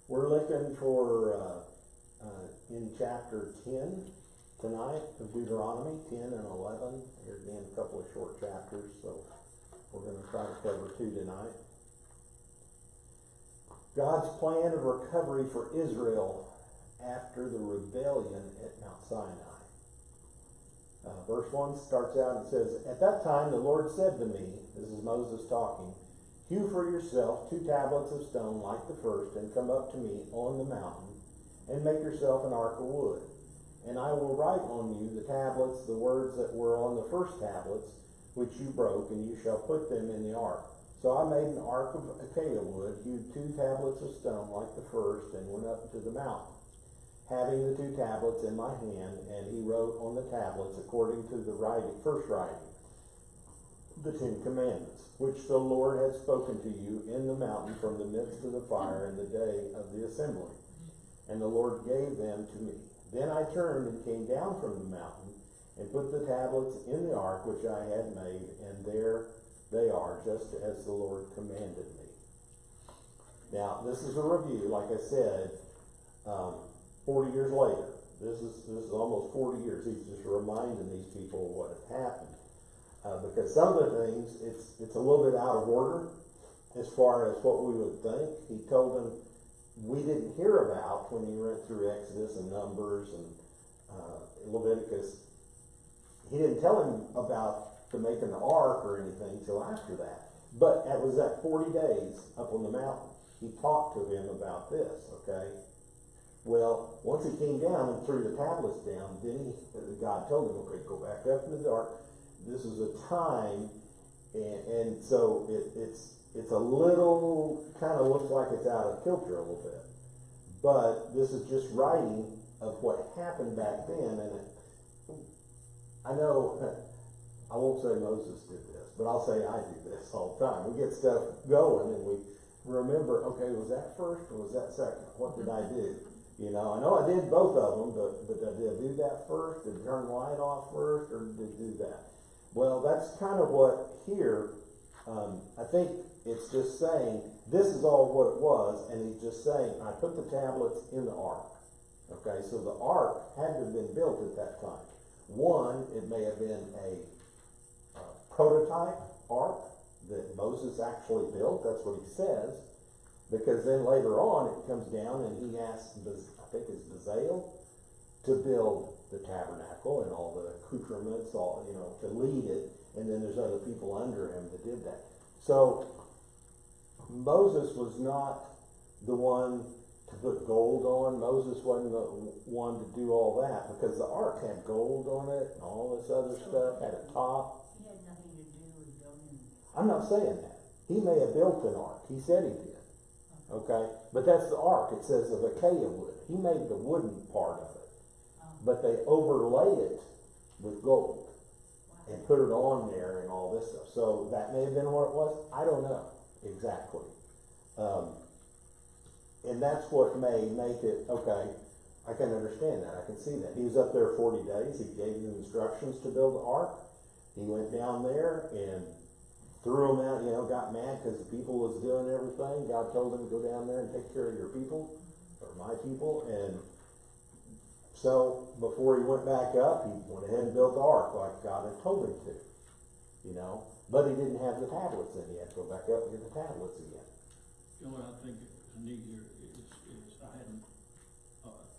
We're looking for in chapter 10 tonight of Deuteronomy, 10 and 11. Here again, a couple of short chapters, so we're going to try to cover 2 tonight. God's plan of recovery for Israel after the rebellion at Mount Sinai. Verse 1 starts out and says, "At that time the Lord said to me," this is Moses talking, "Hew for yourself 2 tablets of stone like the first, and come up to me on the mountain, and make yourself an ark of wood. And I will write on you the tablets, the words that were on the first tablets, which you broke, and you shall put them in the ark." So I made an ark of acacia wood, hewed 2 tablets of stone like the first, and went up to the mountain, having the 2 tablets in my hand. And he wrote on the tablets according to the first writing, the 10 commandments, which the Lord had spoken to you in the mountain from the midst of the fire in the day of the assembly. And the Lord gave them to me. Then I turned and came down from the mountain, and put the tablets in the ark which I had made, and there they are, just as the Lord commanded me. Now, this is a review, like I said, 40 years later. This is almost 40 years. He's just reminding these people what had happened. Because some of the things, it's a little bit out of order as far as what we would think. He told them we didn't hear about when he went through Exodus and Numbers and Leviticus. He didn't tell him about the making the ark or anything till after that. But it was that 40 days up on the mountain. He talked to him about this, okay? Well, once he came down and threw the tablets down, then God told him, okay, go back up in the dark. This is a time, and so it's a little, kind of looks like it's out of kilter a little bit. But this is just writing of what happened back then, and I know, I won't say Moses did this, but I'll say I do this all the time. We get stuff going, and we remember, okay, was that first or was that second? What did I do? You know, I know I did both of them, but did I do that first? Did I turn the light off first, or did I do that? Well, that's kind of what here, I think it's just saying, this is all what it was, and he's just saying, I put the tablets in the ark. Okay, so the ark had to have been built at that time. One, it may have been a prototype ark that Moses actually built, that's what he says, because then later on it comes down and he asks, I think it's Bezalel, to build the tabernacle and all the accoutrements, all, you know, to lead it, and then there's other people under him that did that. So Moses was not the one to put gold on. Moses wasn't the one to do all that, because the ark had gold on it and all this other stuff, had a top. He had nothing to do with building. I'm not saying that. He may have built an ark. He said he did. Okay? But that's the ark. It says of acacia wood. He made the wooden part of it. But they overlay it with gold and put it on there and all this stuff. So that may have been what it was. I don't know exactly. And that's what may make it, okay, I can understand that. I can see that. He was up there 40 days. He gave them instructions to build the ark. He went down there and threw them out, you know, got mad because the people was doing everything. God told him to go down there and take care of your people, or my people. And so before he went back up, he went ahead and built the ark like God had told him to, you know. But he didn't have the tablets in. He had to go back up and get the tablets again. You know what I think is neat here is I hadn't,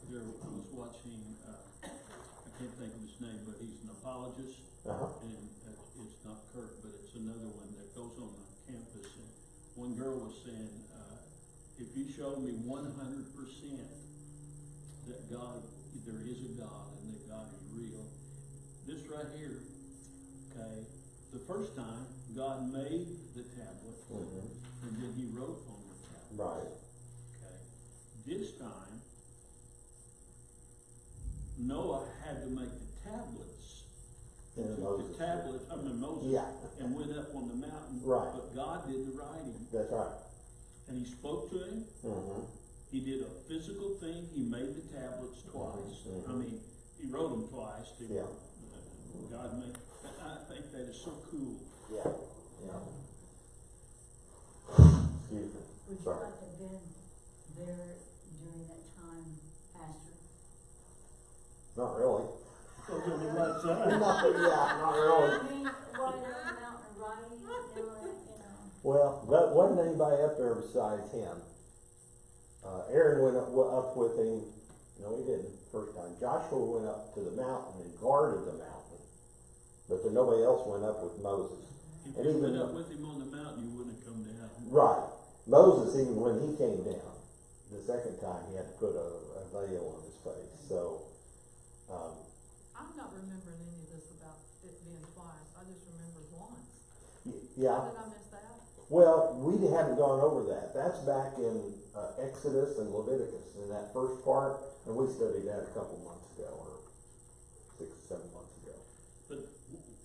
there I was watching, I can't think of his name, but he's an apologist. And it's not Kirk, but it's another one that goes on the campus. And one girl was saying, if you show me 100% that God, there is a God and that God is real, this right here, okay, the first time God made the tablet, and then he wrote on the tablet. Right. Okay. This time, Noah had to make the tablets. And Took the tablets, Moses, yeah. and went up on the mountain. Right. But God did the writing. That's right. And he spoke to him. He did a physical thing. He made the tablets twice. I mean, he wrote them twice. Yeah. God made. I think that is so cool. Yeah. Yeah. Excuse me. Would you Sorry. like to have been there time, Pastor? Not really. Goes on the right side. Not really. I mean, right up the mountain, right, you know. Well, that wasn't anybody up there besides him. Aaron went up with him. No, he didn't. First time. Joshua went up to the mountain and guarded the mountain, but then nobody else went up with Moses. If And you even went up with him on the mountain, you wouldn't have come down. right, Moses, even when he came down the second time, he had to put a veil on his face. So, I'm not remembering any of this about it being twice, I just remembered once. yeah. How did I miss that? Well, we haven't gone over that. That's back in Exodus and Leviticus in that first part, and we studied that a couple months ago, or 6 or 7 months ago.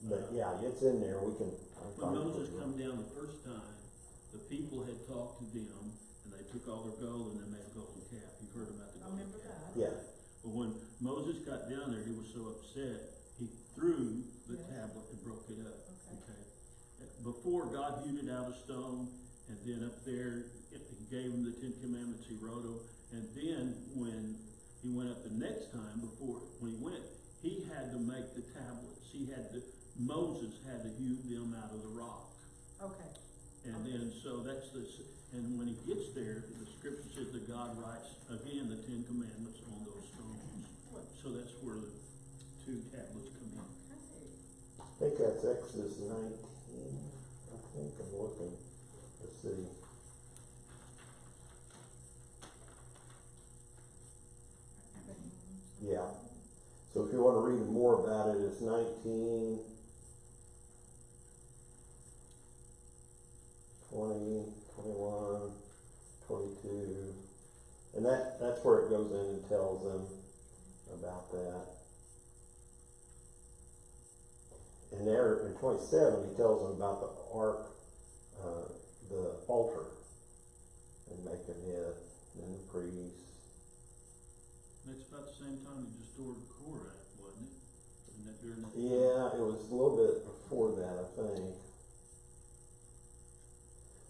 But yeah, it's in there. We can. When Moses come down the first time, the people had talked to them, and they took all their gold and they made a golden calf. You've heard about the I golden remember calf. that. Yeah. But when Moses got down there, he was so upset, he threw the Yes. tablet and broke it up. Okay. Before, God hewed it out of stone, and then up there, he gave him the 10 Commandments, he wrote them, and then when he went up the next time, when he went, he had to make the tablets. Moses had to hew them out of the rock. Okay, And then, so and when he gets there, the scripture says that God writes, again, the 10 Commandments on those stones. So that's where the 2 tablets come in. okay. I think that's Exodus 19. I think I'm looking. Let's see. Yeah. So if you want to read more about it, it's 19, 20, 21, 22. And that's where it goes in and tells them about that. And there in 27, he tells them about the ark, the altar, and making it, and the priests. That's about the same time he restored Korah, wasn't it? Isn't that during that? Yeah, it was a little bit before that, I think.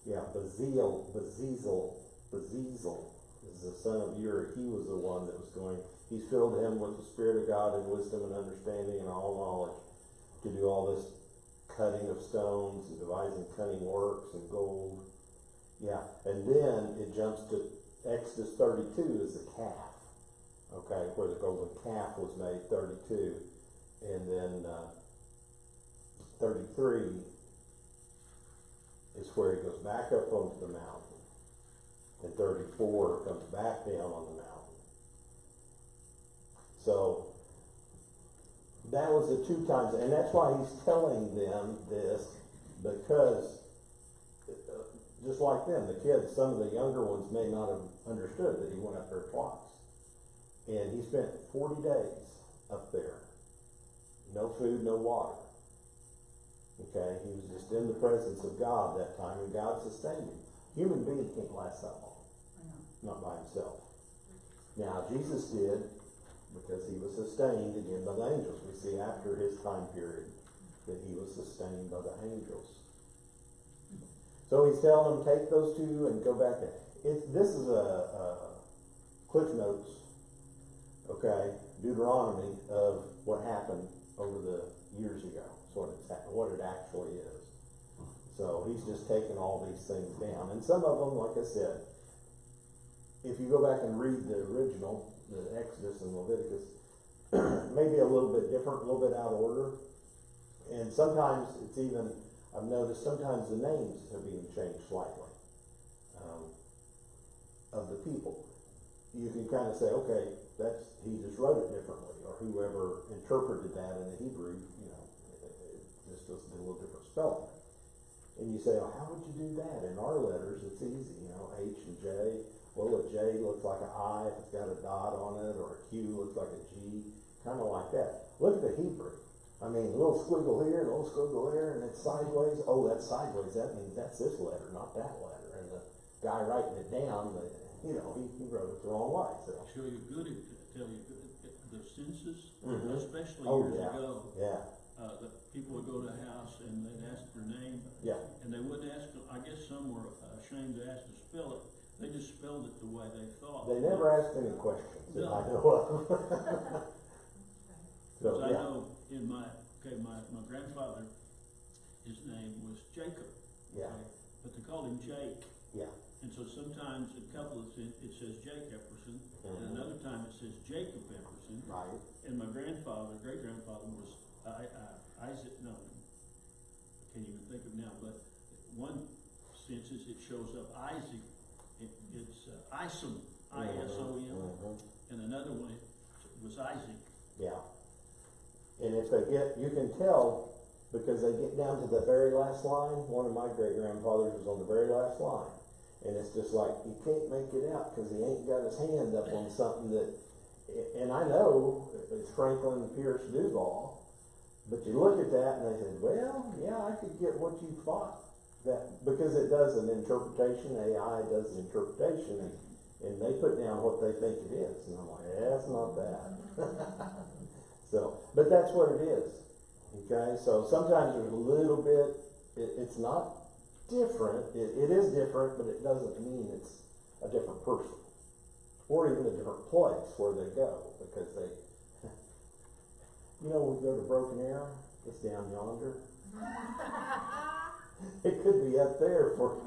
Yeah, Bezizel is the son of Uri. He was the one that was going, he's filled him with the Spirit of God and wisdom and understanding and all knowledge to do all this cutting of stones and devising cunning works and gold. Yeah, and then it jumps to Exodus 32 is the calf. Okay, where the golden calf was made, 32. And then 33 is where he goes back up onto the mountain. And 34 comes back down on the mountain. So that was the 2 times, and that's why he's telling them this, because just like them, the kids, some of the younger ones may not have understood that he went up there twice. And he spent 40 days up there. No food, no water. Okay, he was just in the presence of God that time, and God sustained him. Human being can't last that long, not by himself. Now, Jesus did, because he was sustained again by the angels. We see after his time period that he was sustained by the angels. So he's telling them, take those 2 and go back there. This is a Cliff Notes, okay, Deuteronomy of what happened over the years ago. What it actually is. So he's just taking all these things down. And some of them, like I said, if you go back and read the original, the Exodus and Leviticus, maybe a little bit different, a little bit out of order. And sometimes it's even, I've noticed sometimes the names have even changed slightly of the people. You can kind of say, okay, he just wrote it differently, or whoever interpreted that in the Hebrew, it just did a little different spelling. And you say, oh, how would you do that? In our letters, it's easy, H and J. Well, a J looks like an I if it's got a dot on it, or a Q looks like a G, kind of like that. Look at the Hebrew. I mean, a little squiggle here, a little squiggle there, and it's sideways. Oh, that's sideways. That means that's this letter, not that letter. And the guy writing it down, he wrote it the wrong way. So. Show you good at tell you the census, Mm-hmm. especially Oh, years yeah. ago. Yeah. The people would go to a house and they'd ask their name. Yeah. And they wouldn't ask. I guess some were ashamed to ask to spell it. They just spelled it the way they thought. They never asked any questions that I know of. So, Because I yeah, know in my grandfather, his name was Jacob. yeah, Okay? But they called him Jake. yeah. And so sometimes a couple of it says Jake Epperson, and Mhm. another time it says Jacob Epperson. Right, And my grandfather, great grandfather was Isaac. No, I can't even think of now. But one census it shows up Isaac. It's Isom, ISOM, Mhm. and another one it was Isaac. Yeah. And if they get, you can tell because they get down to the very last line. One of my great grandfathers was on the very last line. And it's just like, you can't make it out because he ain't got his hand up on something that, and I know it's Franklin Pierce Duval, but you look at that and they said, well, yeah, I could get what you thought. That, because it does an interpretation, AI does the interpretation, and they put down what they think it is. And I'm like, yeah, it's not that. So, but that's what it is. Okay, so sometimes there's a little bit, it's not different, it is different, but it doesn't mean it's a different person. Or even a different place where they go, because they, you know, we go to Broken Arrow, it's down yonder. It could be up there for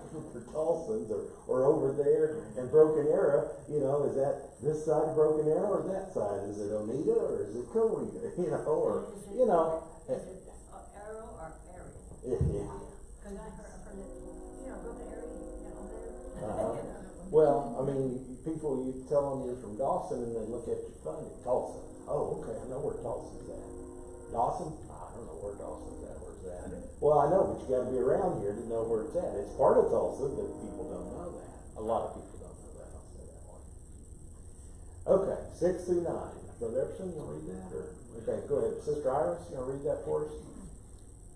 Tulsans, or over there, and Broken Arrow, you know, is that this side of Broken Arrow or that side? Is it Oneida or is it Coweta? You know, or, you know. Is it Arrow or Area? Yeah. Cause I've heard it, you know, go to Area, you know, there. Uh-huh. Well, I mean, people, you tell them you're from Dawson and they look at you funny. Tulsa. Oh, okay, I know where Tulsa's at. Dawson? I don't know where Dawson's at. Where's that? Well, I know, but you gotta be around here to know where it's at. It's part of Tulsa, but people don't know that. A lot of people don't know that. I'll say that one. Okay, 6 through 9. Brother Epperson, you wanna read that? Or, okay, go ahead. Sister Iris, you wanna read that for us?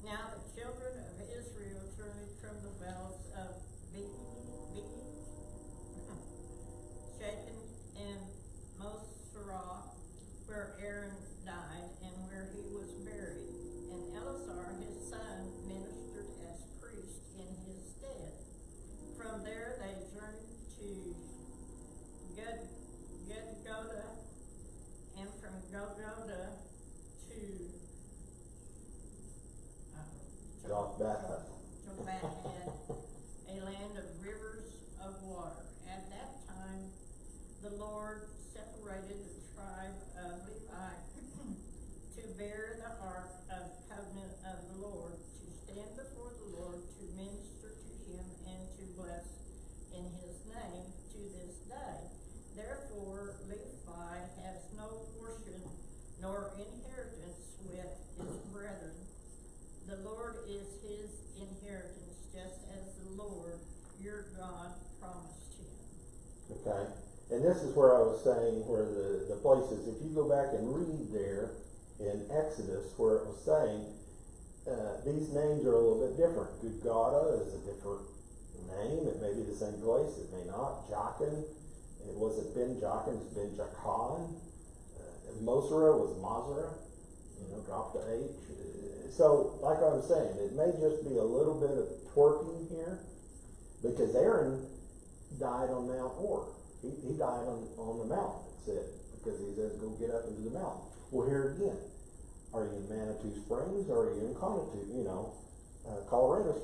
Now the children of Israel turned from the wells of Shechem and Moserah, where Aaron died and where he was buried. And Eleazar his son ministered as priest in his stead. From there they journeyed to Gudgoda, and from Gudgoda to Jothbatha. Jothbatha, a land of rivers of water. At that time, the Lord separated the tribe of Levi to bear the ark of covenant of the Lord, to stand before the Lord, to minister to him, and to bless in his name to this day. Therefore, Levi has no portion nor inheritance with his brethren. The Lord is his inheritance, just as the Lord your God promised him. Okay, and this is where I was saying where the places, if you go back and read there in Exodus where it was saying, these names are a little bit different. Gudgoda is a different name, it may be the same place, it may not. Jachin, it wasn't Ben Jachin, it's Ben Jachan. Mosera was Mazera, you know, drop the H. So, like I was saying, it may just be a little bit of twerking here, because Aaron died on Mount Hor. He died on the mountain, it said, because he says, go get up into the mountain. Well, here again, are you in Manitou Springs, or are you in Colorado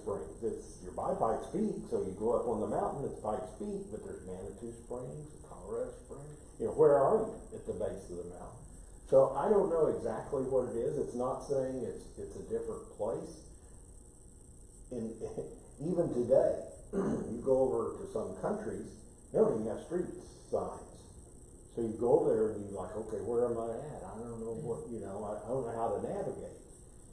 Springs? It's your by Pikes Peak, so you go up on the mountain, it's Pikes Peak, but there's Manitou Springs, Colorado Springs. You know, where are you at the base of the mountain? So I don't know exactly what it is. It's not saying it's a different place. And even today, you go over to some countries, they don't even have street signs. So you go over there and you're like, okay, where am I at? I don't know what, you know, I don't know how to navigate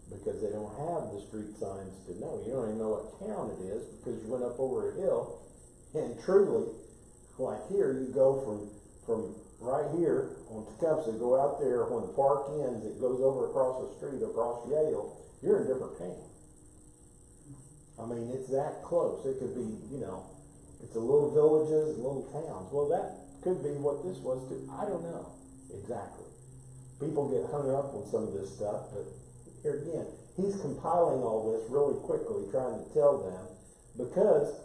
because they don't have the street signs to know. You don't even know what town it is because you went up over a hill, and truly, like here, you go from right here on Tecumseh, go out there when the park ends, it goes over across the street, across Yale, you're in a different town. I mean, it's that close. It could be, you know, it's a little villages, little towns. Well, that could be what this was too. I don't know exactly. People get hung up on some of this stuff, but here again, he's compiling all this really quickly, trying to tell them, because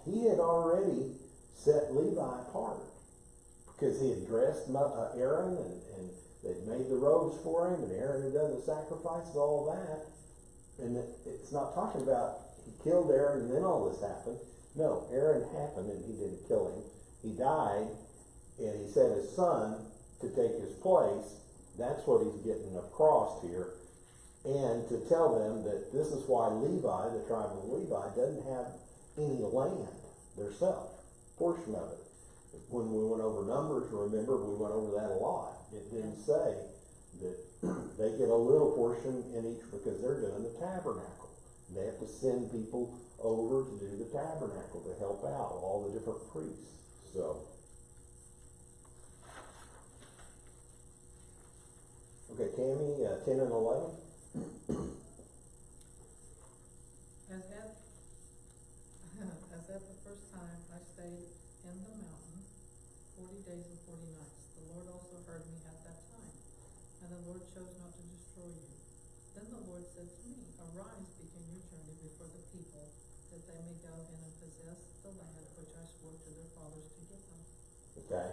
he had already set Levi apart. Because he had dressed Aaron and they'd made the robes for him, and Aaron had done the sacrifices, all that. And it's not talking about he killed Aaron and then all this happened. No, Aaron happened and he didn't kill him. He died, and he set his son to take his place. That's what he's getting across here. And to tell them that this is why Levi, the tribe of Levi, doesn't have any land theirself, portion of it. When we went over Numbers, remember, we went over that a lot. It didn't say that they get a little portion in each because they're doing the tabernacle. They have to send people over to do the tabernacle to help out all the different priests. So, okay, Tammy, 10 and 11. As at the first time I stayed in the mountain 40 days and 40 nights, the Lord also heard me at that time, and the Lord chose not to destroy you. Then the Lord said to me, Arise, begin your journey before the people, that they may go in and possess the land which I swore to their fathers to give them. Okay,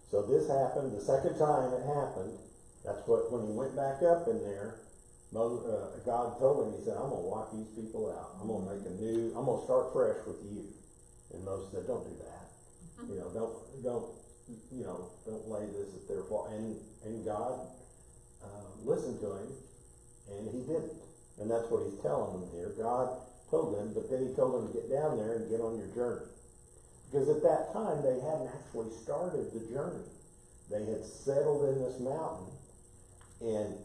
so this happened the second time it happened. That's what, when he went back up in there, God told him, he said, I'm going to wipe these people out. I'm going to make a new, I'm going to start fresh with you. And Moses said, don't do that. You know, don't lay this at their fault. And God listened to him, and he didn't. And that's what he's telling them here. God told them, but then he told them to get down there and get on your journey. Because at that time, they hadn't actually started the journey. They had settled in this mountain, and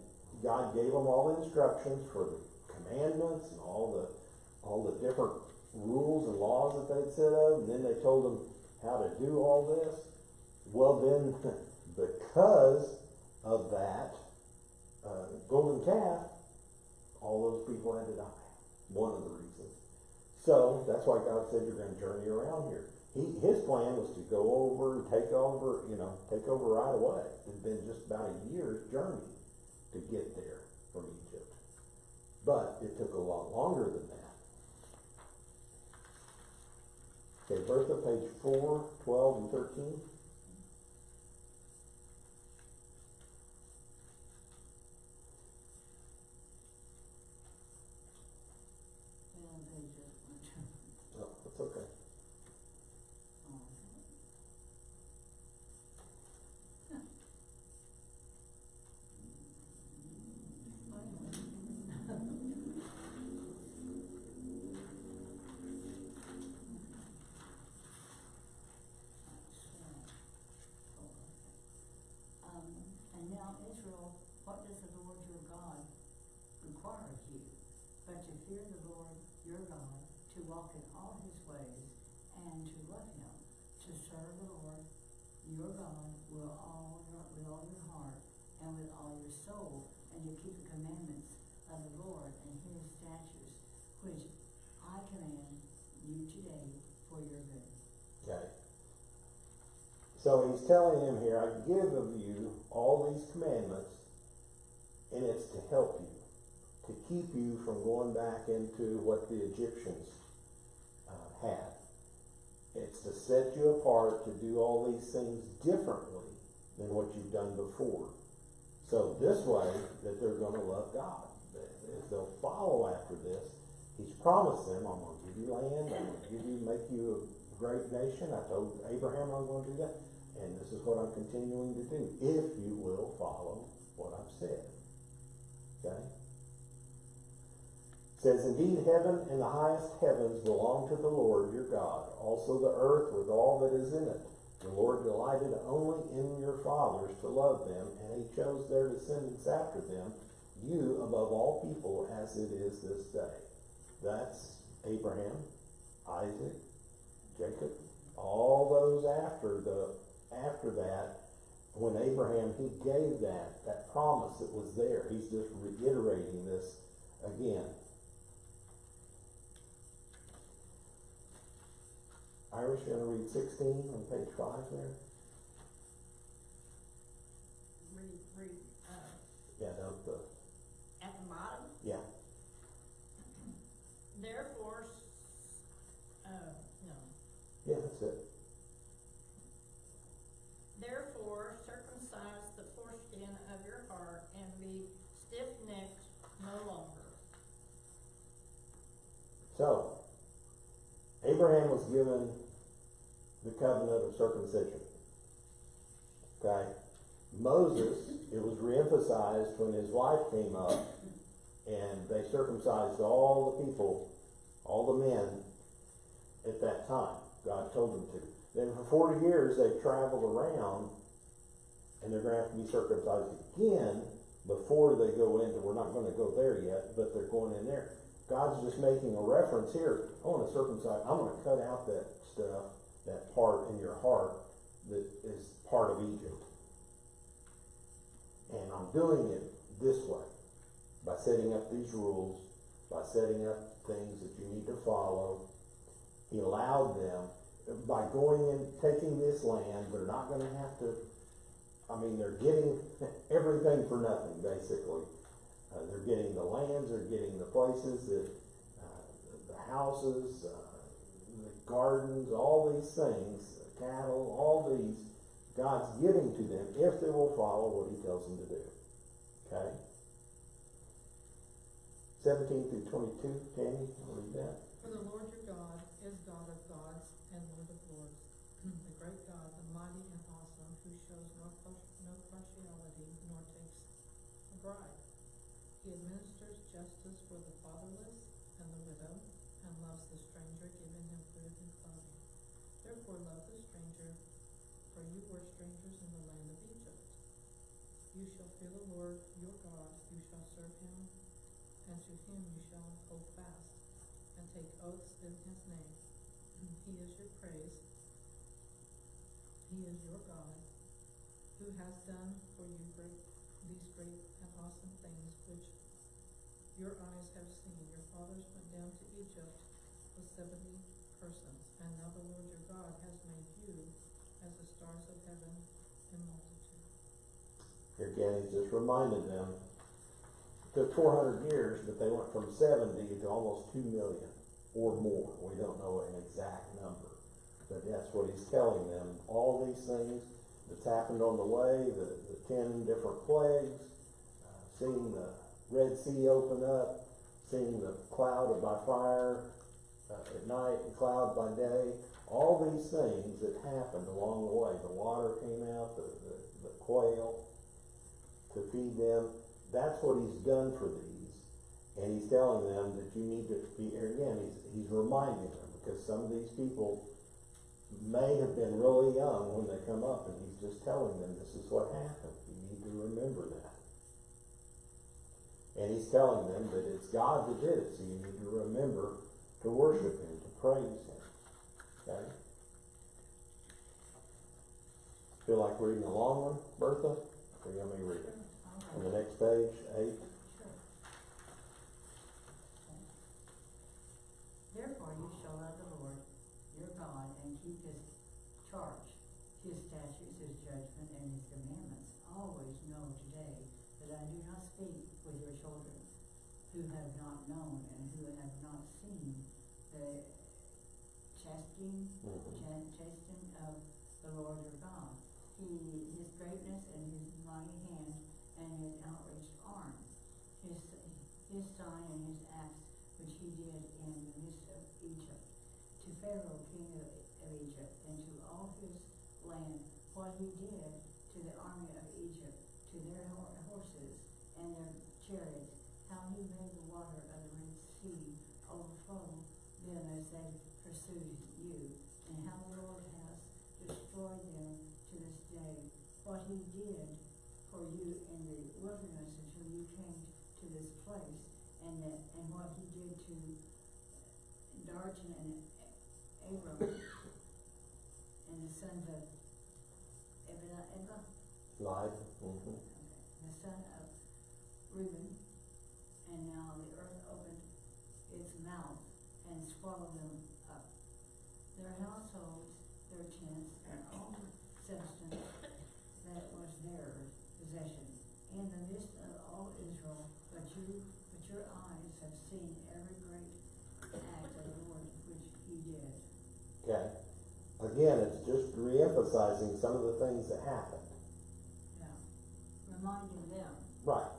God gave them all the instructions for the commandments and all the different rules and laws that they'd set up, and then they told them how to do all this. Well then, because of that golden calf, all those people had to die. One of the reasons. So that's why God said you're going to journey around here. His plan was to go over and take over right away. It'd been just about a year's journey to get there from Egypt. But it took a lot longer than that. Okay, Bertha, page 4, 12, and 13. Oh, that's okay. And now Israel, what does the Lord your God require of you? But to fear the Lord your God, to walk in all his ways, and to love him, to serve the Lord your God with all your heart and with all your soul, and to keep the commandments of the Lord and his statutes, which I command you today for your good. Okay. So he's telling him here, I give of you all these commandments, and it's to help you, to keep you from going back into what the Egyptians had. It's to set you apart to do all these things differently than what you've done before. So this way, that they're going to love God. If they'll follow after this, he's promised them, I'm going to give you land, I'm going to make you a great nation. I told Abraham I'm going to do that. And this is what I'm continuing to do, if you will follow what I've said. Okay? It says, indeed, heaven and the highest heavens belong to the Lord your God, also the earth with all that is in it. The Lord delighted only in your fathers to love them, and he chose their descendants after them, you above all people, as it is this day. That's Abraham, Isaac, Jacob, all those after that, when Abraham, he gave that promise that was there. He's just reiterating this again. Irish, you want to read 16 on page 5 there? Read, Yeah, no, at the bottom. yeah. Therefore, no. Yeah, that's it. Abraham was given the covenant of circumcision. Okay? Moses, it was reemphasized when his wife came up and they circumcised all the people, all the men at that time. God told them to. Then for 40 years they've traveled around and they're going to have to be circumcised again before they go into, we're not going to go there yet, but they're going in there. God's just making a reference here. I want to circumcise, I'm going to cut out that stuff, that part in your heart that is part of Egypt. And I'm doing it this way, by setting up these rules, by setting up things that you need to follow. He allowed them, by going and taking this land, they're not going to have to, they're getting everything for nothing, basically. They're getting the lands, they're getting the places, the houses, the gardens, all these things, cattle, all these, God's giving to them if they will follow what he tells them to do. Okay? 17 through 22, Tammy, I'll read that. For the Lord your God is God of gods and Lord of lords, the great God, the mighty and awesome, who shows no partiality nor takes a bribe. He administers justice for the fatherless and the widow, and loves the stranger, giving him food and clothing. Therefore love the stranger, for you were strangers in the land of Egypt. You shall fear the Lord your God, you shall serve him, and to him you shall hold fast, and take oaths in his name. He is your praise. He is your God, who has done for you these great and awesome things which your eyes have seen. Your fathers went down to Egypt with 70 persons, and now the Lord your God has made you as the stars of heaven in multitude. Here again, he's just reminded them. It took 400 years, but they went from 70 to almost 2 million or more. We don't know an exact number, but that's what he's telling them. All these things that's happened on the way, the 10 different plagues, seeing the Red Sea open up, seeing the cloud by fire at night and cloud by day, all these things that happened along the way. The water came out, the quail to feed them. That's what he's done for these. And he's telling them that you need to be, again, he's reminding them, because some of these people may have been really young when they come up, and he's just telling them this is what happened. You need to remember that. And he's telling them that it's God that did it, so you need to remember to worship him, to praise him. Okay? Feel like reading a long one, Bertha? Or you want me to read it? On the next page, 8. Sure. Therefore you shall love the Lord your God and keep his charge, his statutes, his judgment, and his commandments. Always know today that I do not speak with your children, who have not known and who have not seen the chastening of the Lord your God. His greatness and his mighty hand and his outreached arm, his sign and his acts which he did in the midst of Egypt, to Pharaoh king of Egypt, and to all his land, what he did to the army of Egypt, to their horses and their chariots, how he made the water of the Red Sea overflow them as they pursued you, and how the Lord has destroyed them to this day, what he did for you in the wilderness until you came to this place, and what he did to Darjan and Abram and the sons of Slide. okay, the son of Reuben, and now the earth opened its mouth and swallowed them up. Their households, their tents, and all the substance that was their possession, in the midst of all Israel, but your eyes have seen every great act of the Lord which he did. Okay. Again, it's just re-emphasizing some of the things that happened. Yeah. Reminding them. Right.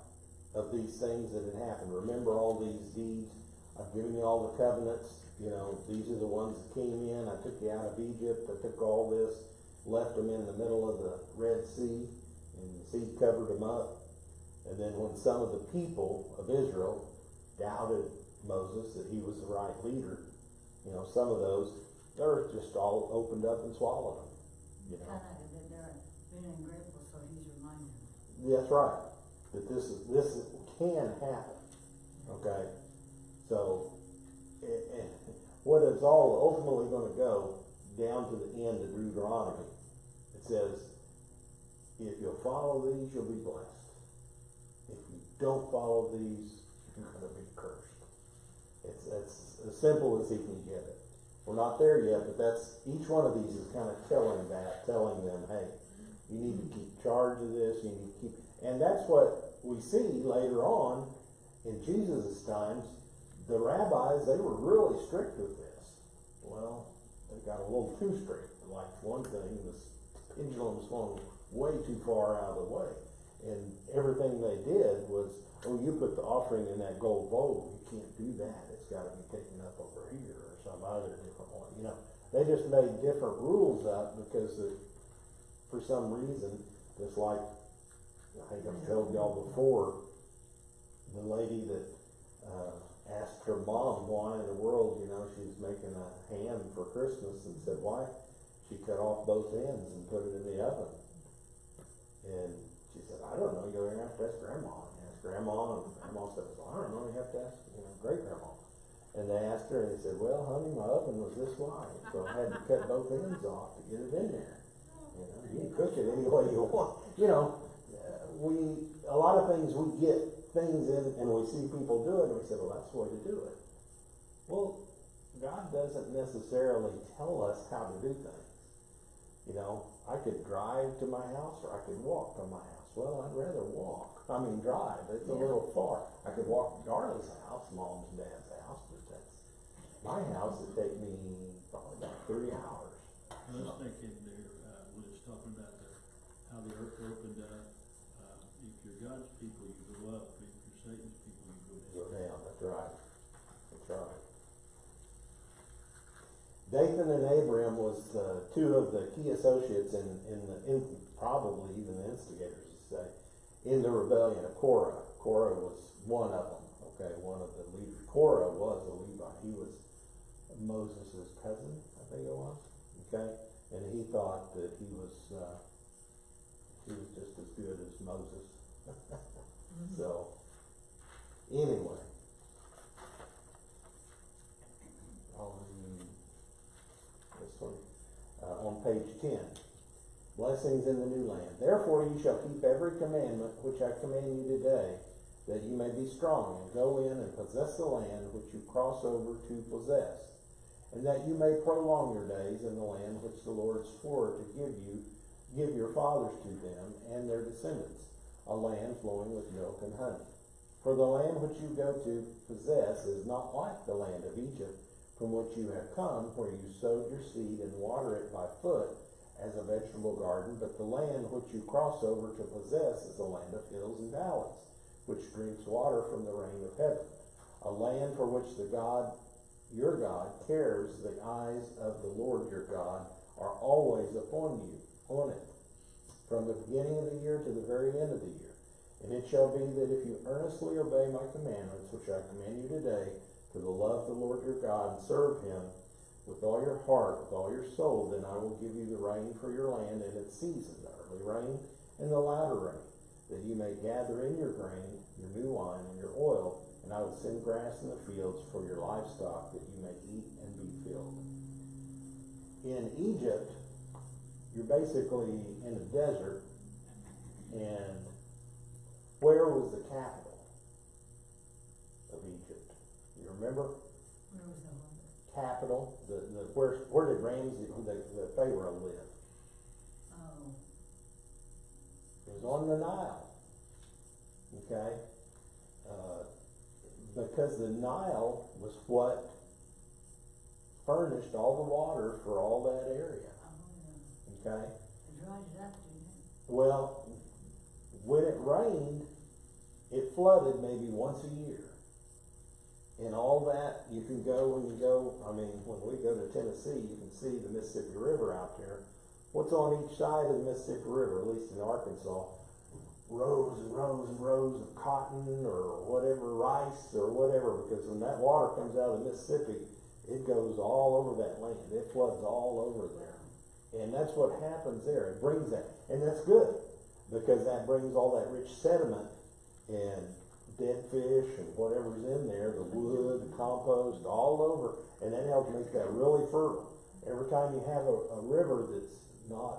Of these things that had happened. Remember all these deeds, I've given you all the covenants, you know, these are the ones that came in, I took you out of Egypt, I took all this, left them in the middle of the Red Sea, and the sea covered them up. And then when some of the people of Israel doubted Moses that he was the right leader, you know, some of those, the earth just all opened up and swallowed them, you know. Kinda like that they're being ungrateful, so he's reminding them. That's right, that this can happen, okay? So, what it's all ultimately gonna go down to the end of Deuteronomy. It says, if you'll follow these, you'll be blessed. If you don't follow these, you're gonna be cursed. It's as simple as he can get it. We're not there yet, but that's, each one of these is kind of telling them, hey, you need to keep charge of this, you need to keep, and that's what we see later on in Jesus' times. The rabbis, they were really strict with this. Well, they got a little too strict. Like one thing, this pendulum swung way too far out of the way. And everything they did was, oh, you put the offering in that gold bowl, you can't do that. It's gotta be taken up over here or some other different one, you know. They just made different rules up because for some reason, just like, I think I've told y'all before, the lady that, asked her mom why in the world, you know, she was making a ham for Christmas and said, why? She cut off both ends and put it in the oven. And she said, I don't know, you're gonna have to ask Grandma. And asked Grandma, and Grandma said, well, I don't know, you have to ask, you know, great grandma. And they asked her, and they said, well, honey, my oven was this wide, so I had to cut both ends off to get it in there. You know, you can cook it any way you want. You know, a lot of things we get things in and we see people do it and we say, well, that's the way to do it. Well, God doesn't necessarily tell us how to do things. You know, I could drive to my house or I could walk to my house. Well, I'd rather drive. It's a little far. I could walk to Darla's house, Mom's and Dad's house, but that's my house. It'd take me probably about 3 hours. I was thinking there, when it's talking about how the earth opened up, if you're God's people, you go up. If you're Satan's people, you go down. Go down, that's right. That's right. Dathan and Abiram was two of the key associates in probably even the instigators, to say, in the rebellion of Korah. Korah was one of them, okay, one of the leaders. Korah was a Levite. He was Moses' cousin, I think it was, okay? And he thought that he was just as good as Moses. So, anyway. I'll read this one. On page 10. Blessings in the new land. Therefore you shall keep every commandment which I command you today, that you may be strong, and go in and possess the land which you cross over to possess, and that you may prolong your days in the land which the Lord swore to give your fathers to them and their descendants, a land flowing with milk and honey. For the land which you go to possess is not like the land of Egypt, from which you have come, where you sowed your seed and water it by foot as a vegetable garden, but the land which you cross over to possess is a land of hills and valleys, which drinks water from the rain of heaven, a land for which your God cares. The eyes of the Lord your God are always upon it, from the beginning of the year to the very end of the year. And it shall be that if you earnestly obey my commandments, which I command you today, to love the Lord your God and serve him with all your heart, with all your soul, then I will give you the rain for your land in its season, the early rain and the latter rain, that you may gather in your grain, your new wine, and your oil, and I will send grass in the fields for your livestock, that you may eat and be filled. In Egypt, you're basically in a desert, and where was the capital of Egypt? You remember? Where was the one? Capital, where did Ramses, the Pharaoh live? Oh, It was on the Nile, okay? Because the Nile was what furnished all the water for all that area, yeah. okay? It dried it up, didn't it? Well, when it rained, it flooded maybe once a year. And all that, you can go when you go, I mean, when we go to Tennessee, you can see the Mississippi River out there. What's on each side of the Mississippi River, at least in Arkansas? Rows and rows and rows of cotton or whatever, rice or whatever, because when that water comes out of the Mississippi, it goes all over that land. It floods all over there. And that's what happens there. It brings that, and that's good, because that brings all that rich sediment and dead fish and whatever's in there, the wood, the compost, all over, and that helps make that really fertile. Every time you have a river that's not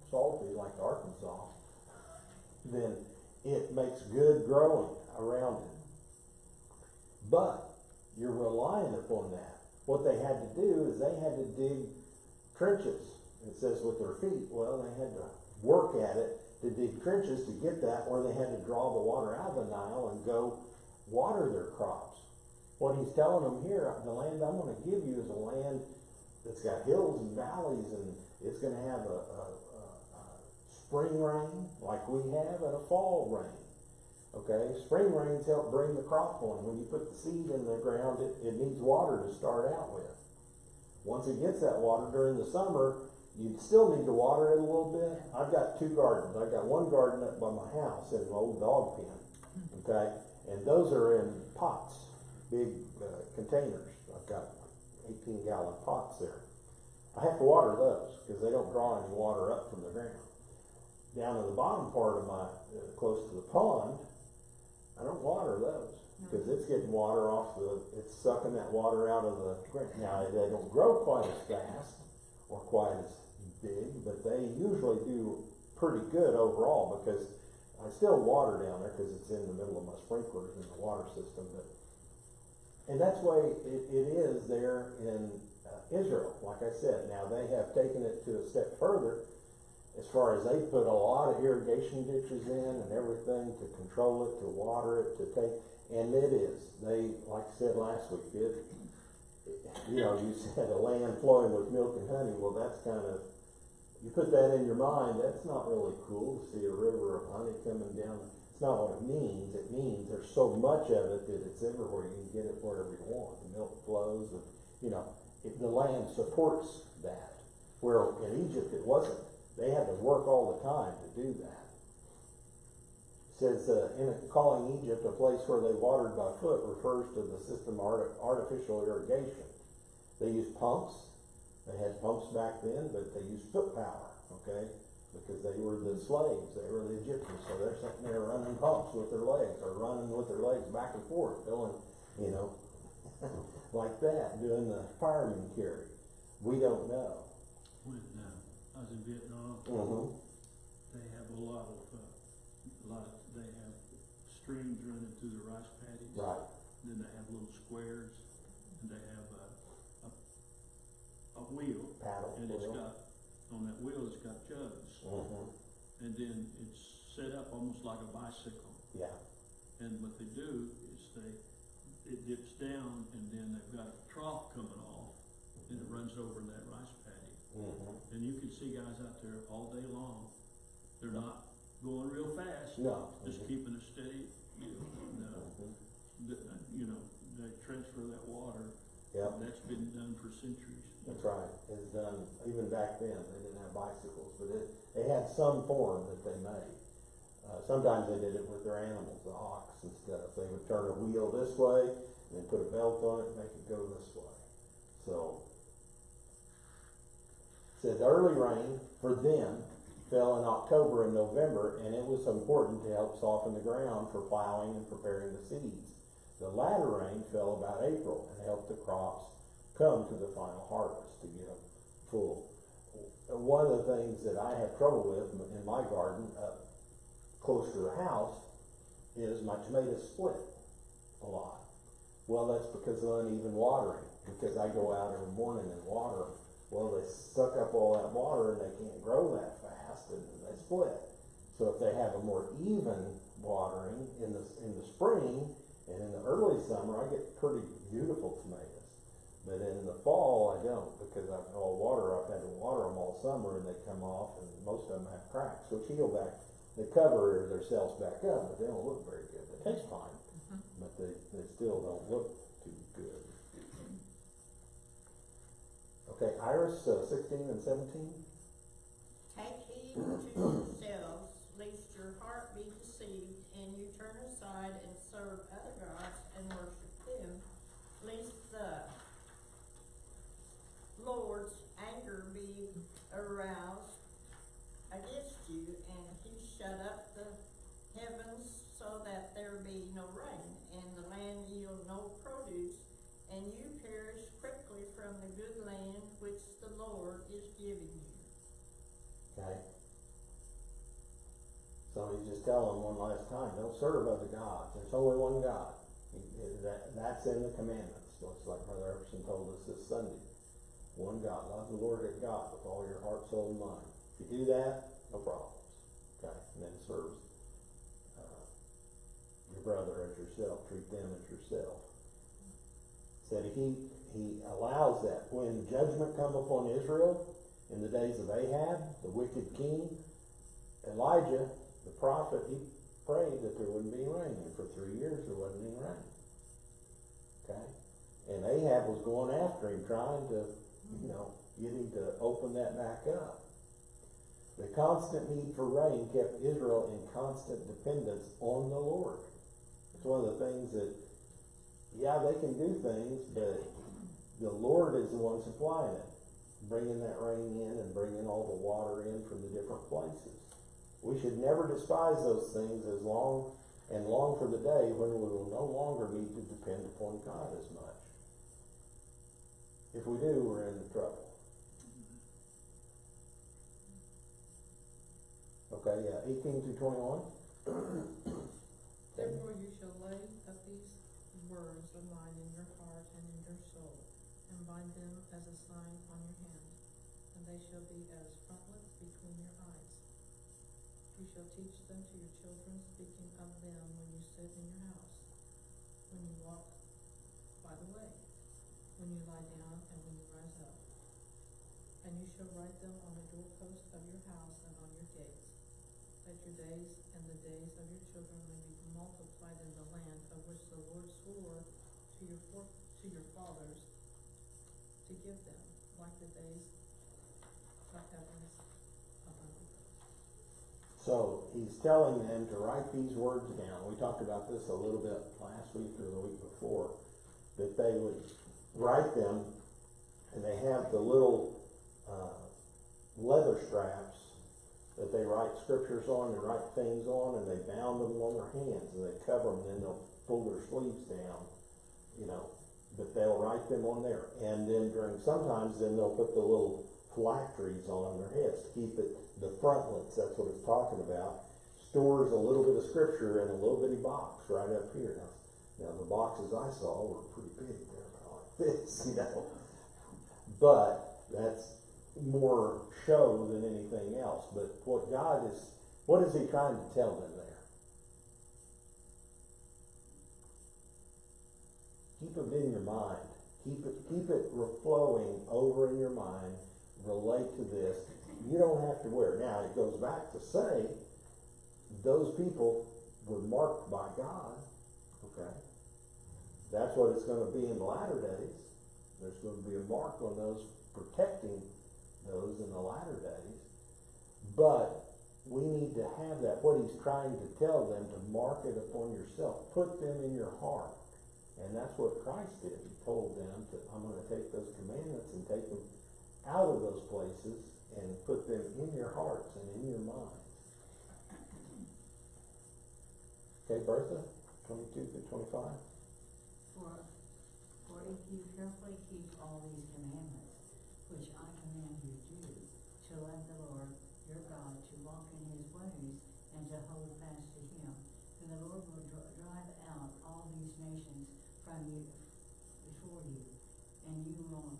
salty like Arkansas, then it makes good growing around it. But you're relying upon that. What they had to do is they had to dig trenches. It says with their feet. Well, they had to work at it to dig trenches to get that, or they had to draw the water out of the Nile and go water their crops. What he's telling them here, the land I'm going to give you is a land that's got hills and valleys, and it's going to have a spring rain like we have and a fall rain. Okay, spring rains help bring the crop on. When you put the seed in the ground, it needs water to start out with. Once it gets that water during the summer, you still need to water it a little bit. I've got 2 gardens. I've got one garden up by my house in an old dog pen. Okay, and those are in pots, big containers. I've got 18-gallon pots there. I have to water those because they don't draw any water up from the ground. Down in the bottom part of my, close to the pond, I don't water those because it's getting water off it's sucking that water out of the ground. Now, they don't grow quite as fast or quite as big, but they usually do pretty good overall, because I still water down there because it's in the middle of my sprinklers in the water system. And that's the way it is there in Israel. Like I said, now they have taken it to a step further, as far as they put a lot of irrigation ditches in and everything to control it, to water it, to take, and it is. They, like I said last week, you know, you said a land flowing with milk and honey. Well, that's kind of, you put that in your mind, that's not really cool to see a river of honey coming down. It's not what it means. It means there's so much of it that it's everywhere. You can get it wherever you want. The milk flows, and, you know, the land supports that. Where in Egypt it wasn't. They had to work all the time to do that. It says, calling Egypt a place where they watered by foot refers to the system of artificial irrigation. They used pumps. They had pumps back then, but they used foot power, okay? Because they were the slaves, they were the Egyptians, so they're sitting there running pumps with their legs, or running with their legs back and forth, filling, you know, like that, doing the fireman carry. We don't know. When I was in Vietnam, they have a lot of, they have streams running through the rice paddies. Right. Then they have little squares, and they have a wheel. Paddle. And it's got, on that wheel, it's got jugs. And then it's set up almost like a bicycle. Yeah. And what they do is it dips down, and then they've got a trough coming off, and it runs over that rice paddy. And you can see guys out there all day long. They're not going real fast. No. Just keeping a steady, you know, they transfer that water. Yep. That's been done for centuries. That's right. It's done, even back then, they didn't have bicycles, but they had some form that they made. Sometimes they did it with their animals, the ox and stuff. They would turn a wheel this way, and then put a belt on it and make it go this way. So, it said early rain for them fell in October and November, and it was important to help soften the ground for plowing and preparing the seeds. The latter rain fell about April and helped the crops come to the final harvest to get them full. One of the things that I have trouble with in my garden up close to the house is my tomatoes split a lot. Well, that's because of uneven watering, because I go out every morning and water. Well, they suck up all that water and they can't grow that fast, and they split. So if they have a more even watering in the spring and in the early summer, I get pretty beautiful tomatoes. But in the fall, I don't, because I've had to water them all summer, and they come off, and most of them have cracks, which heal back. They cover themselves back up, but they don't look very good. They taste fine, but they still don't look too good. Okay, Iris, 16 and 17. Take heed to yourselves, lest your heart be deceived, and you turn aside and serve other gods and worship them, lest the Lord's anger be aroused against you, and he shut up the heavens so that there be no rain, and the land yield no produce, and you perish quickly from the good land which the Lord is giving you. Okay. So he's just telling them one last time, don't serve other gods. There's only one God. That's in the commandments. Looks like Brother Everson told us this Sunday. One God. Love the Lord your God with all your heart, soul, and mind. If you do that, no problems. Okay. And then serve your brother as yourself. Treat them as yourself. Said he allows that. When judgment come upon Israel in the days of Ahab, the wicked king, Elijah, the prophet, he prayed that there wouldn't be rain. And for 3 years there wasn't any rain. Okay? And Ahab was going after him, trying to, get him to open that back up. The constant need for rain kept Israel in constant dependence on the Lord. It's one of the things that, yeah, they can do things, but the Lord is the one supplying it, bringing that rain in and bringing all the water in from the different places. We should never despise those things as long for the day when we will no longer need to depend upon God as much. If we do, we're in trouble. Okay, 18 through 21. Therefore you shall lay up these words of mine in your heart and in your soul, and bind them as a sign on your hand, and they shall be as frontlets between your eyes. You shall teach them to your children, speaking of them when you sit in your house, when you walk by the way, when you lie down, and when you rise up. And you shall write them on the doorpost of your house and on your gates, that your days and the days of your children may be multiplied in the land of which the Lord swore to your fathers to give them, like the days of heavens above. So he's telling them to write these words down. We talked about this a little bit last week or the week before, that they would write them, and they have the little leather straps that they write scriptures on, they write things on, and they bound them on their hands, and they cover them, and then they'll pull their sleeves down, but they'll write them on there. And then sometimes they'll put the little phylacteries on their heads to keep it, the frontlets, that's what it's talking about, stores a little bit of scripture in a little bitty box right up here. Now the boxes I saw were pretty big, they're about like this, but that's more show than anything else. But what is he trying to tell them there? Keep it in your mind. Keep it flowing over in your mind. Relate to this. You don't have to wear it. Now it goes back to say those people were marked by God. Okay, that's what it's going to be in the latter days. There's going to be a mark on those, protecting those in the latter days. But we need to have that. What he's trying to tell them, to mark it upon yourself. Put them in your heart. And that's what Christ did. He told them I'm going to take those commandments and take them out of those places and put them in your hearts and in your minds. Okay, Bertha, 22 through 25. For if you carefully keep all these commandments, which I command you to do, to love the Lord your God, to walk in his ways, and to hold fast to him, then the Lord will drive out all these nations from you, before you, and you will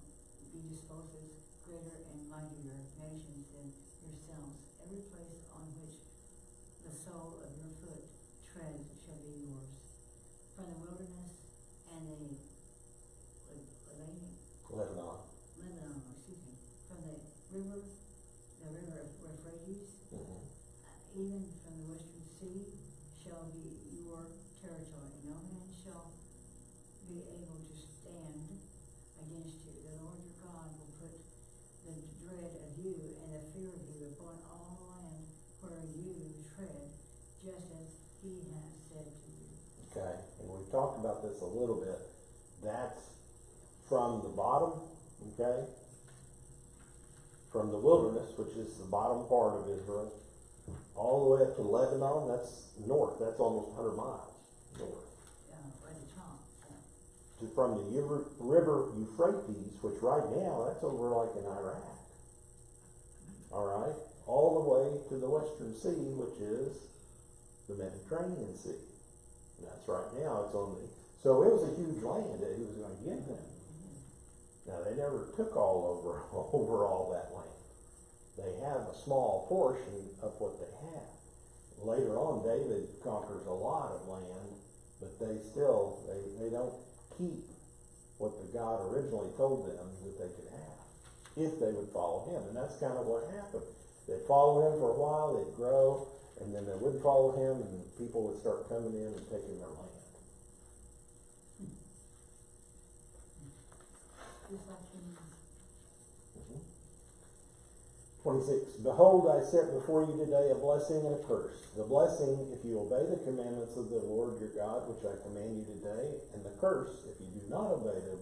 be disposed as greater and mightier nations than yourselves. Every place on which the sole of your foot treads shall be yours. From the wilderness and the Lebanon. From the river of Euphrates, even from the western sea, shall be your territory. No man shall be able to stand against you. The Lord your God will put the dread of you and the fear of you upon all the land where you tread, just as he has said to you. Okay, and we've talked about this a little bit. That's from the bottom, okay? From the wilderness, which is the bottom part of Israel, all the way up to Lebanon. That's north. That's almost 100 miles north. By the top. From the river Euphrates, which right now, that's over like in Iraq. All right? All the way to the Western Sea, which is the Mediterranean Sea. That's right now, it's on the, so it was a huge land that he was going to give them. Now, they never took over all that land. They have a small portion of what they have. Later on, David conquers a lot of land, but they still, they don't keep what the God originally told them that they could have, if they would follow him. And that's kind of what happened. They'd follow him for a while, they'd grow, and then they wouldn't follow him, and people would start coming in and taking their land. Just like in 26, behold, I set before you today a blessing and a curse. The blessing, if you obey the commandments of the Lord your God, which I command you today, and the curse, if you do not obey the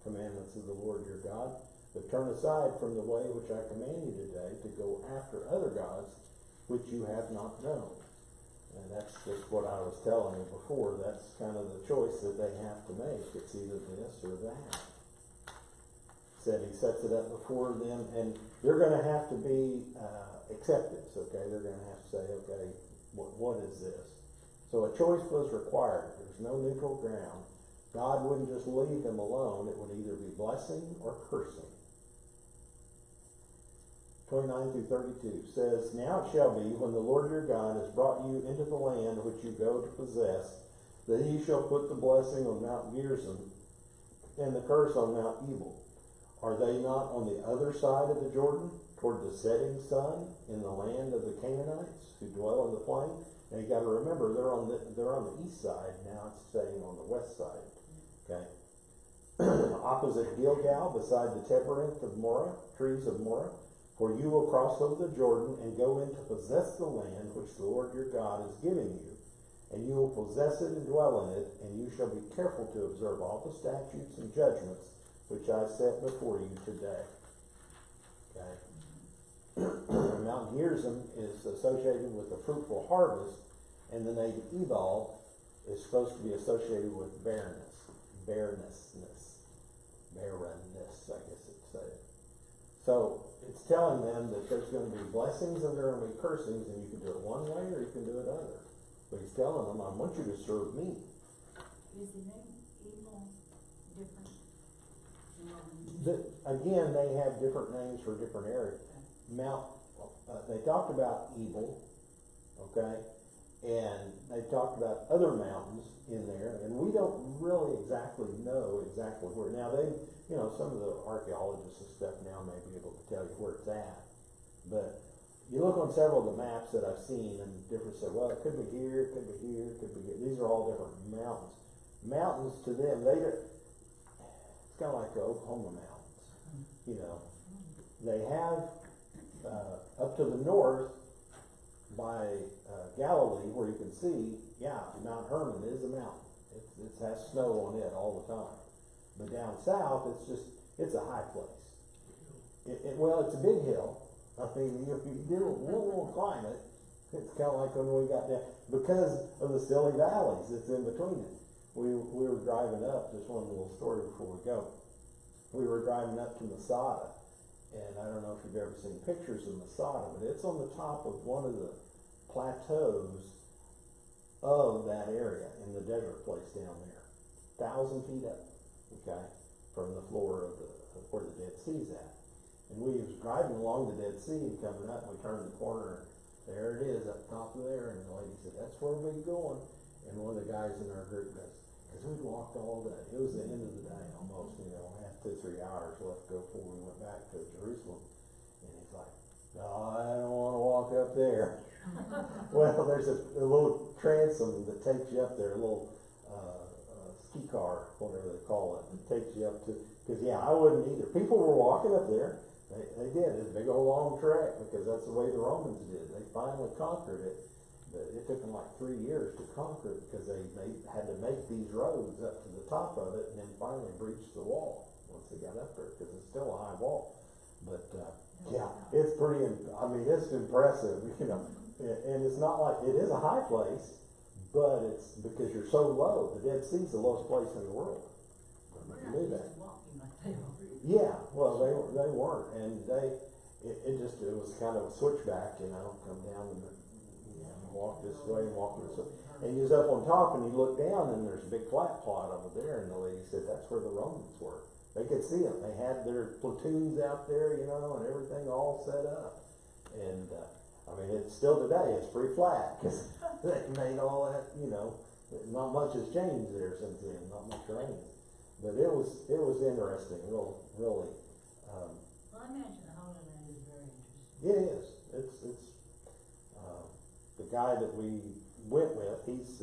commandments of the Lord your God, but turn aside from the way which I command you today to go after other gods, which you have not known. And that's just what I was telling you before. That's kind of the choice that they have to make. It's either this or that. Said he sets it up before them, and they're going to have to be acceptance, okay? They're going to have to say, okay, what is this? So a choice was required. There's no neutral ground. God wouldn't just leave them alone. It would either be blessing or cursing. 29 through 32 says, now it shall be, when the Lord your God has brought you into the land which you go to possess, that he shall put the blessing on Mount Gerizim and the curse on Mount Ebal. Are they not on the other side of the Jordan, toward the setting sun, in the land of the Canaanites who dwell on the plain? And you got to remember, they're on the east side. Now it's staying on the west side. Okay. Opposite Gilgal, beside the terebinth of Morah, trees of Morah. For you will cross over the Jordan and go in to possess the land which the Lord your God is giving you, and you will possess it and dwell in it, and you shall be careful to observe all the statutes and judgments which I set before you today. Okay. Mount Gerizim is associated with a fruitful harvest, and the name Ebal is supposed to be associated with barrenness, I guess it'd say. So it's telling them that there's going to be blessings and there are going to be cursings, and you can do it one way or you can do it other. But he's telling them, I want you to serve me. Is the name evil different? Again, they have different names for different areas. They talked about Ebal, okay, and they talked about other mountains in there, and we don't really exactly know exactly where. Now some of the archaeologists and stuff now may be able to tell you where it's at, but you look on several of the maps that I've seen, and different say, well, it could be here, it could be here, it could be here. These are all different mountains. Mountains to them, it's kind of like the Oklahoma mountains. They have up to the north by Galilee, where you can see, Mount Hermon is a mountain. It has snow on it all the time. But down south, it's a high place. It's a big hill. I mean, if you do a little climb it, it's kind of like when we got down, because of the silly valleys that's in between it. We were driving up, just one little story before we go. We were driving up to Masada, and I don't know if you've ever seen pictures of Masada, but it's on the top of one of the plateaus of that area in the desert place down there, 1,000 feet up, okay, from the floor of where the Dead Sea's at. And we was driving along the Dead Sea and coming up, and we turned the corner, and there it is up top of there, and the lady said, that's where we're going. And one of the guys in our group goes, because we'd walked all day. It was the end of the day almost, we had 2-3 hours left to go before we went back to Jerusalem. And he's like, no, I don't want to walk up there. Well, there's a little transom that takes you up there, a little key car, whatever they call it. It takes you up to, cause yeah, I wouldn't either. People were walking up there. They did. It's a big old long trek because that's the way the Romans did. They finally conquered it. But it took them like 3 years to conquer it because they had to make these roads up to the top of it and then finally breach the wall once they got up there because it's still a high wall. But, yeah, it's pretty, I mean, it's impressive, you know. And it's not like, it is a high place, but it's because you're so low. The Dead Sea's the lowest place in the world. We're You not knew used that. to walking like they are. Yeah, well, they weren't, and it was kind of a switchback, you know, come down and, you know, walk this way and walk this way. And you was up on top and you look down and there's a big flat plot over there, and the lady said that's where the Romans were. They could see them, they had their platoons out there, you know, and everything all set up. And, I mean, it's still today, it's pretty flat, cause they made all that, you know, not much has changed there since then, not much rain. But it was interesting, really. Well, I imagine the Holy Land is very interesting. It is. It's the guy that we went with. He's